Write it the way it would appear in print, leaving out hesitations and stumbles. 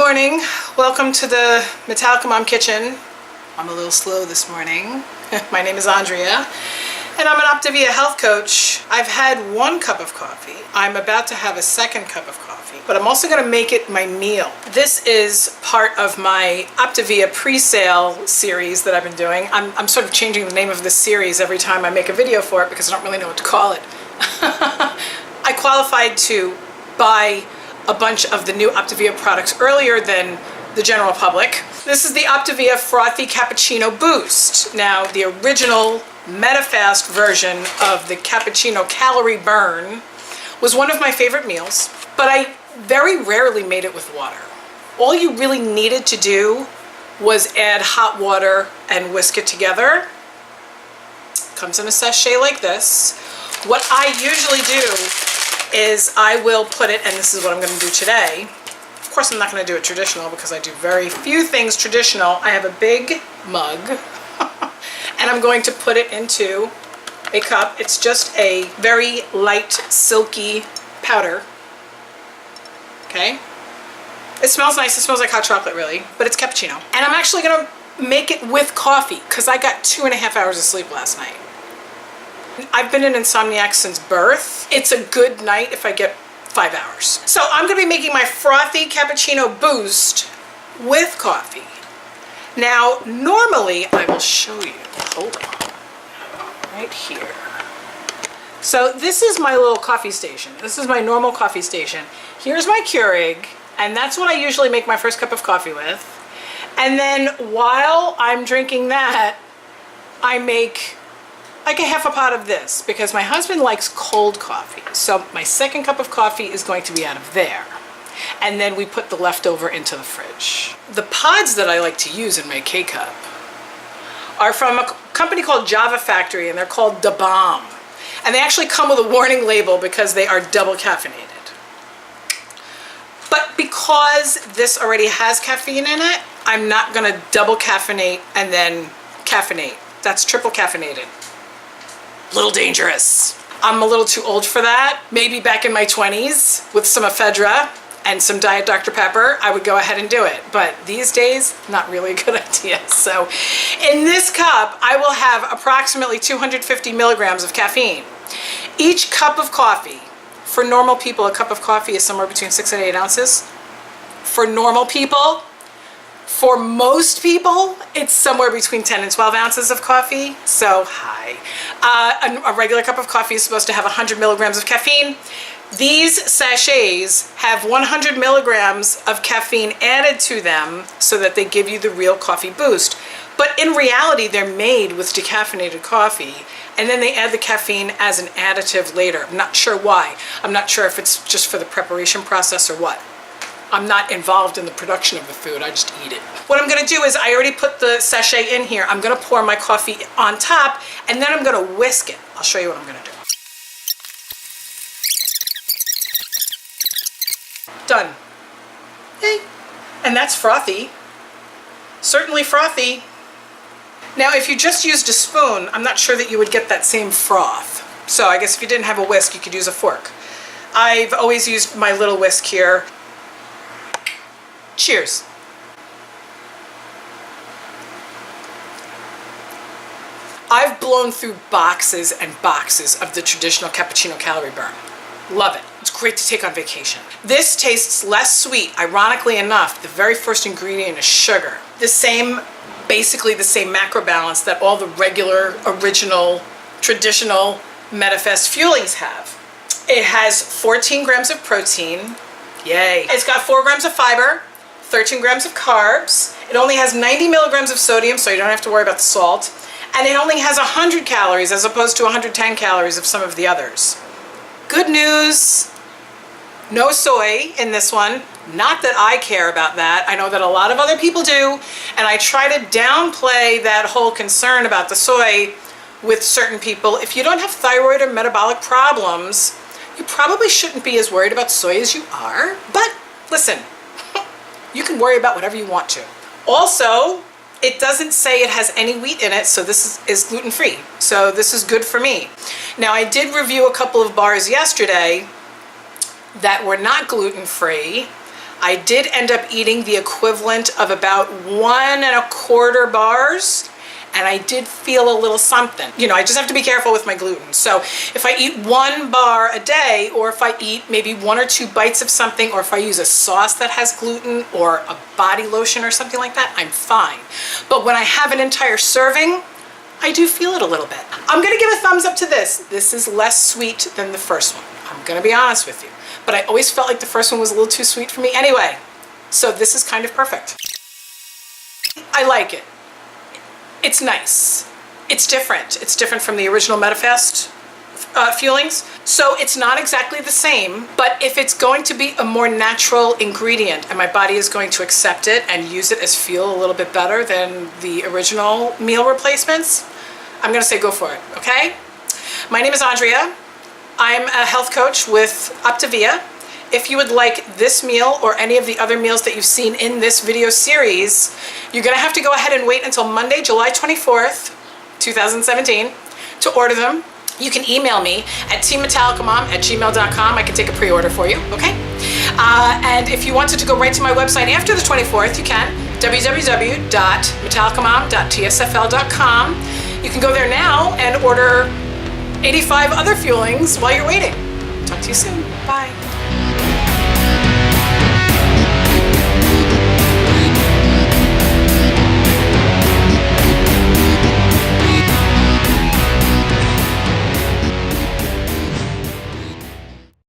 morning. Welcome to the TeamMetallicaMom kitchen. I'm a little slow this morning. My name is Andrea, and I'm an Optavia health coach. I've had 1 cup of coffee. I'm about to have a 2nd cup of coffee, but I'm also going to make it my meal. This is part of my Optavia pre-sale series that I've been doing. I'm sort of changing the name of this series every time I make a video for it because I don't really know what to call it. I qualified to buy a bunch of the new Optavia products earlier than the general public. This is the Optavia Frothy Cappuccino Boost. Now, the original MetaFast version of the Cappuccino Calorie Burn was one of my favorite meals, but I very rarely made it with water. All you really needed to do was add hot water and whisk it together. Comes in a sachet like this. What I usually do is I will put it, and this is what I'm going to do today. Of course, I'm not going to do it traditional because I do very few things traditional. I have a big mug, and I'm going to put it into a cup. It's just a very light, silky powder. Okay? It smells nice. It smells like hot chocolate, really, but it's cappuccino. And I'm actually going to make it with coffee because I got 2.5 hours of sleep last night. I've been an insomniac since birth. It's a good night if I get 5 hours. So I'm going to be making my Frothy Cappuccino Boost with coffee. Now, normally, I will show you. Hold on. Right here. So this is my little coffee station. This is my normal coffee station. Here's my Keurig, and that's what I usually make my first cup of coffee with. And then while I'm drinking that, I make like a half a pot of this because my husband likes cold coffee. So my 2nd cup of coffee is going to be out of there. And then we put the leftover into the fridge. The pods that I like to use in my K-Cup are from a company called Java Factory, and they're called Da Bomb. And they actually come with a warning label because they are double caffeinated. But because this already has caffeine in it, I'm not gonna double caffeinate and then caffeinate. That's triple caffeinated. Little dangerous. I'm a little too old for that. Maybe back in my 20s with some ephedra and some Diet Dr. Pepper, I would go ahead and do it. But these days, not really a good idea. So in this cup, I will have approximately 250 milligrams of caffeine. Each cup of coffee, for normal people, a cup of coffee is somewhere between 6 and 8 ounces. For normal people, for most people, it's somewhere between 10 and 12 ounces of coffee. So, hi. A regular cup of coffee is supposed to have 100 milligrams of caffeine. These sachets have 100 milligrams of caffeine added to them so that they give you the real coffee boost. But in reality, they're made with decaffeinated coffee, and then they add the caffeine as an additive later. I'm not sure why. I'm not sure if it's just for the preparation process or what. I'm not involved in the production of the food, I just eat it. What I'm gonna do is I already put the sachet in here. I'm gonna pour my coffee on top, and then I'm gonna whisk it. I'll show you what I'm gonna do. Done. Yay. And that's frothy. Certainly frothy. Now, if you just used a spoon, I'm not sure that you would get that same froth. So I guess if you didn't have a whisk, you could use a fork. I've always used my little whisk here. Cheers. I've blown through boxes and boxes of the traditional cappuccino calorie burn. Love it. It's great to take on vacation. This tastes less sweet. Ironically enough, the very first ingredient is sugar. Basically the same macro balance that all the regular, original, traditional MetaFast fuelings have. It has 14 grams of protein. Yay. It's got 4 grams of fiber, 13 grams of carbs. It only has 90 milligrams of sodium, so you don't have to worry about the salt. And it only has 100 calories as opposed to 110 calories of some of the others. Good news, no soy in this one. Not that I care about that. I know that a lot of other people do, and I try to downplay that whole concern about the soy with certain people. If you don't have thyroid or metabolic problems, you probably shouldn't be as worried about soy as you are. But listen, you can worry about whatever you want to. Also, it doesn't say it has any wheat in it, so this is gluten-free. So this is good for me. Now, I did review a couple of bars yesterday that were not gluten-free. I did end up eating the equivalent of about 1¼ bars, and I did feel a little something. You know, I just have to be careful with my gluten. So if I eat 1 bar a day, or if I eat maybe 1 or 2 bites of something, or if I use a sauce that has gluten or a body lotion or something like that, I'm fine. But when I have an entire serving, I do feel it a little bit. I'm gonna give a thumbs up to this. This is less sweet than the first one. I'm gonna be honest with you. But I always felt like the first one was a little too sweet for me anyway. So this is kind of perfect. I like it. It's nice. It's different. It's different from the original MetaFast Fuelings. So it's not exactly the same, but if it's going to be a more natural ingredient and my body is going to accept it and use it as fuel a little bit better than the original meal replacements, I'm gonna say go for it, okay? My name is Andrea. I'm a health coach with Optavia. If you would like this meal or any of the other meals that you've seen in this video series, you're gonna have to go ahead and wait until Monday, July 24th, 2017 to order them. You can email me at TeamMetallicaMom@gmail.com. I can take a pre-order for you, okay? And if you wanted to go right to my website after the 24th, you can, www.metallicamom.tsfl.com. You can go there now and order 85 other fuelings while you're waiting. Talk to you soon. Bye.